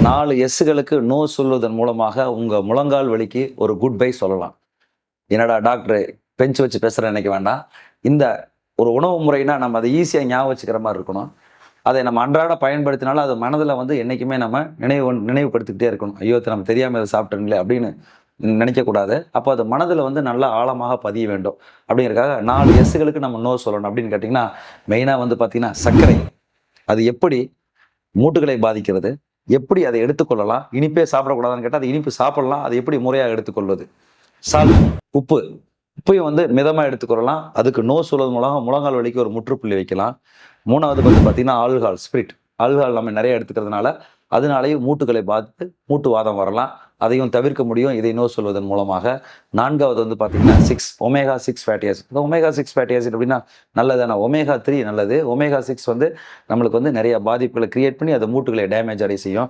4 எஸ்களுக்கு no சொல்வதன் மூலமாக உங்க முழங்கால் வலிக்கு ஒரு குட் பை சொல்லலாம். என்னடா டாக்டர் பெஞ்ச் வச்சு பேசுறேன்னு நினைக்க வேண்டாம். இந்த ஒரு உணவு முறைனா நம்ம அதை ஈஸியா ஞாபகம் வச்சுக்கிற மாரி இருக்கணும். அதை நம்ம அன்றாட பயன்படுத்தினாலும் அது மனதில வந்து என்னைக்குமே நம்ம நினைவுபடுத்திக்கிட்டே இருக்கணும். ஐயோ! நம்ம தெரியாம இத சாப்பிட்டோங்களே அப்படின்னு நினைக்கக்கூடாது. அப்போ அது மனதில வந்து நல்லா ஆழமாக பதிய வேண்டும். அப்படிங்கிறதுக்காக 4 எஸ்களுக்கு நம்ம நோ சொல்லணும் அப்படின்னு கேட்டீங்கன்னா, மெயினா வந்து பார்த்தீங்கன்னா, சர்க்கரை. அது எப்படி மூட்டுகளை பாதிக்கிறது? எப்படி அதை எடுத்துக்கொள்ளலாம்? இனிப்பே சாப்பிடக்கூடாதான்னு கேட்டா, அது இனிப்பு சாப்பிடலாம். அதை எப்படி முறையா எடுத்துக்கொள்வது? சால்ட் உப்பு. உப்பையும் வந்து மிதமா எடுத்துக்கொள்ளலாம். அதுக்கு நோ சொல்வது மூலம் முழங்கால் வலிக்கு ஒரு முற்றுப்புள்ளி வைக்கலாம். 3வது வந்து பார்த்தீங்கன்னா, ஆல்கஹால், ஸ்பிரிட். ஆல்கஹால் நம்ம நெறைய எடுத்துக்கிறதுனால, அதனாலேயும் மூட்டுகளை பாதித்து மூட்டு வாதம் வரலாம். அதையும் தவிர்க்க முடியும். இதை நோ சொல்வதன் மூலமாக. 4வது வந்து பார்த்தீங்கன்னா, ஒமேகா 6 ஃபேட்டி ஆசிட். இந்த ஒமேகா 6 ஃபேட்டி ஆசிட் அப்படின்னா நல்லதான? ஒமேகா 3 நல்லது. ஒமேகா 6 வந்து நம்மளுக்கு வந்து நெறைய பாதிப்புகளை கிரியேட் பண்ணி, அது மூட்டுகளை டேமேஜ் அடைய செய்யும்.